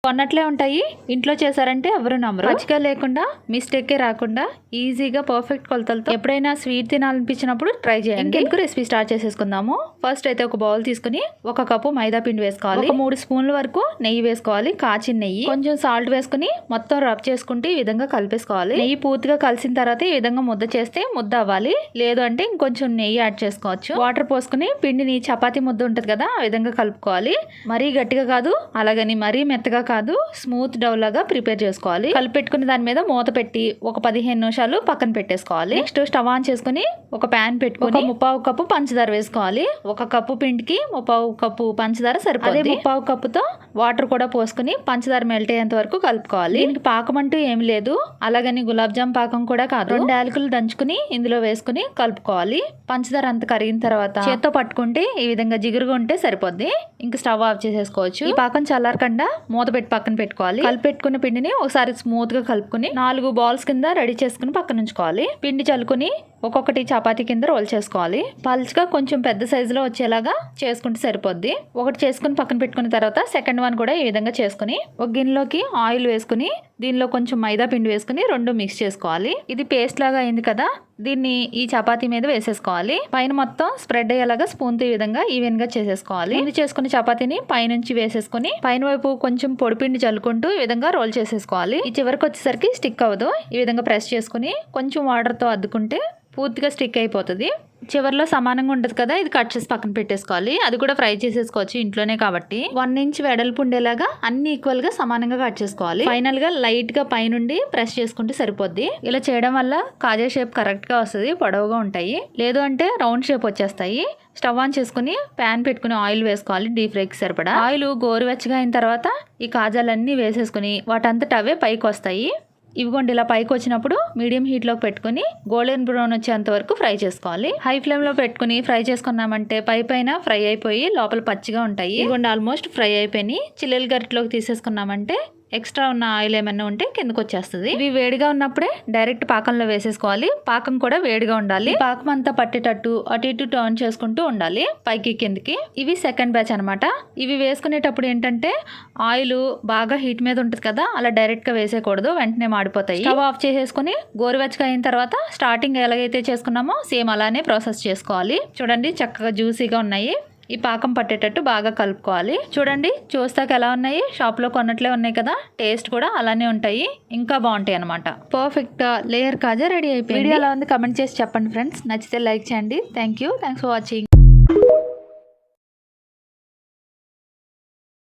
కొన్నట్లే ఉంటాయి. ఇంట్లో చేశారంటే ఎవరు నమ్మరు. పచ్చిగా లేకుండా మిస్టేకే రాకుండా ఈజీగా పర్ఫెక్ట్ కొలతలతో ఎప్పుడైనా స్వీట్ తినాలనిపించినప్పుడు ట్రై చేయండి. ఇంకెందుకు రెసిపీ స్టార్ట్ చేసేసుకుందాము. ఫస్ట్ అయితే ఒక బౌల్ తీసుకుని 1 కప్పు మైదా పిండి వేసుకోవాలి. 3 స్పూన్ల వరకు నెయ్యి వేసుకోవాలి. కాచిన నెయ్యి, కొంచెం సాల్ట్ వేసుకుని మొత్తం రబ్ చేసుకుంటే ఈ విధంగా కలిపేసుకోవాలి. నెయ్యి పూర్తిగా కలిసిన తర్వాత ఈ విధంగా ముద్ద చేస్తే ముద్ద అవ్వాలి. లేదు అంటే ఇంకొంచెం నెయ్యి యాడ్ చేసుకోవచ్చు. వాటర్ పోసుకుని పిండిని చపాతీ ముద్ద ఉంటుంది కదా, ఆ విధంగా కలుపుకోవాలి. మరీ గట్టిగా కాదు, అలాగని మరీ మెత్తగా కాదు, స్మూత్ డౌ లాగా ప్రిపేర్ చేసుకోవాలి. కలిపెట్టుకుని దాని మీద మూత పెట్టి ఒక 15 నిమిషాలు పక్కన పెట్టేసుకోవాలి. నెక్స్ట్ స్టవ్ ఆన్ చేసుకుని ఒక ప్యాన్ పెట్టుకుని 1/4 కప్పు పంచదార వేసుకోవాలి. 1 కప్పు పిండికి 1/4 కప్పు పంచదార సరిపోతుంది. అదే 1/4 కప్పుతో వాటర్ కూడా పోసుకుని పంచదార మెల్ట్ అయ్యేంత వరకు కలుపుకోవాలి. దీనికి పాకం అంటూ ఏమి లేదు, అలాగని గులాబ్ జామ్ పాకం కూడా కాదు. 2 యాలకులు దంచుకుని ఇందులో వేసుకుని కలుపుకోవాలి. పంచదార అంత కరిగిన తర్వాత చేత్తో పట్టుకుంటే ఈ విధంగా జిగురుగా ఉంటే సరిపోద్ది. ఇంకా స్టవ్ ఆఫ్ చేసేసుకోవచ్చు. ఈ పాకం చల్లారకుండా మూత పెట్టి పక్కన పెట్టుకోవాలి. కలిపెట్టుకున్న పిండిని ఒకసారి స్మూత్ గా కలుపుకుని 4 బాల్స్ కింద రెడీ చేసుకుని పక్కన ఉంచుకోవాలి. పిండి చల్లుకుని ఒక్కొక్కటి చపాతీ కింద రోల్ చేసుకోవాలి. పల్చగా కొంచెం పెద్ద సైజులో వచ్చేలాగా చేసుకుంటే సరిపోద్ది. ఒకటి చేసుకుని పక్కన పెట్టుకున్న తర్వాత సెకండ్ వన్ కూడా ఈ విధంగా చేసుకుని ఒక గిన్నెలోకి ఆయిల్ వేసుకుని దీనిలో కొంచెం మైదా పిండి వేసుకుని 2 మిక్స్ చేసుకోవాలి. ఇది పేస్ట్ లాగా అయింది కదా, దీన్ని ఈ చపాతీ మీద వేసేసుకోవాలి. పైన మొత్తం స్ప్రెడ్ అయ్యేలాగా స్పూన్ తో ఈ విధంగా ఈవెన్ గా చేసేసుకోవాలి. ముందు చేసుకున్న చపాతీని పైనుంచి వేసేసుకుని పైన వైపు కొంచెం పొడిపిండి చల్లుకుంటూ ఈ విధంగా రోల్ చేసేసుకోవాలి. ఈ చివరికి వచ్చేసరికి స్టిక్ అవ్వదు. ఈ విధంగా ప్రెస్ చేసుకుని కొంచెం వాటర్ తో అద్దుకుంటే పూర్తిగా స్టిక్ అయిపోతుంది. చివరిలో సమానంగా ఉంటుంది కదా, ఇది కట్ చేసి పక్కన పెట్టేసుకోవాలి. అది కూడా ఫ్రై చేసేసుకోవచ్చు ఇంట్లోనే కాబట్టి. 1 ఇంచ్ వెడల్పు ఉండేలాగా అన్ని ఈక్వల్ గా సమానంగా కట్ చేసుకోవాలి. ఫైనల్ గా లైట్ గా పైనుండి ప్రెస్ చేసుకుంటే సరిపోద్ది. ఇలా చేయడం వల్ల కాజా షేప్ కరెక్ట్ గా వస్తుంది, పొడవుగా ఉంటాయి. లేదు అంటే రౌండ్ షేప్ వచ్చేస్తాయి. స్టవ్ ఆన్ చేసుకుని ప్యాన్ పెట్టుకుని ఆయిల్ వేసుకోవాలి. డీప్ ఫ్రైకి సరిపడా ఆయిల్ గోరువెచ్చగా అయిన తర్వాత ఈ కాజాలన్నీ వేసేసుకుని వాటంతట అవే పైకి వస్తాయి. ఇవిగోండి ఇలా పైకి వచ్చినప్పుడు మీడియం హీట్లోకి పెట్టుకుని గోల్డెన్ బ్రౌన్ వచ్చేంత వరకు ఫ్రై చేసుకోవాలి. హై ఫ్లేమ్లో పెట్టుకుని ఫ్రై చేసుకున్నామంటే పైన ఫ్రై అయిపోయి లోపల పచ్చిగా ఉంటాయి. ఇవిగోండి ఆల్మోస్ట్ ఫ్రై అయిపోయి చిల్లెల గరిటలోకి తీసేసుకున్నామంటే ఎక్స్ట్రా ఉన్న ఆయిల్ ఏమన్నా ఉంటే కిందకు వచ్చేస్తుంది. ఇవి వేడిగా ఉన్నప్పుడే డైరెక్ట్ పాకంలో వేసేసుకోవాలి. పాకం కూడా వేడిగా ఉండాలి. పాకం అంతా పట్టేటట్టు అటు ఇటు టర్న్ చేసుకుంటూ ఉండాలి పైకి కిందకి. ఇవి సెకండ్ బ్యాచ్ అనమాట. ఇవి వేసుకునేటప్పుడు ఏంటంటే ఆయిల్ బాగా హీట్ మీద ఉంటుంది కదా, అలా డైరెక్ట్ గా వేసేయకూడదు, వెంటనే మాడిపోతాయి. స్టవ్ ఆఫ్ చేసేసుకుని గోరువెచ్చగా అయిన తర్వాత స్టార్టింగ్ ఎలాగైతే చేసుకున్నామో సేమ్ అలానే ప్రాసెస్ చేసుకోవాలి. చూడండి చక్కగా జ్యూసీగా ఉన్నాయి. ఈ పాకం పట్టేటట్టు బాగా కలుపుకోవాలి. చూడండి చూస్తాక ఎలా ఉన్నాయి, షాప్ లో కొన్నట్లే ఉన్నాయి కదా, టేస్ట్ కూడా అలానే ఉంటాయి, ఇంకా బాగుంటాయి అనమాట. పర్ఫెక్ట్ లేయర్ కాజా రెడీ అయిపోయింది. వీడియో ఎలా ఉంది కమెంట్ చేసి చెప్పండి ఫ్రెండ్స్. నచ్చితే లైక్ చేయండి. Thanks for watching.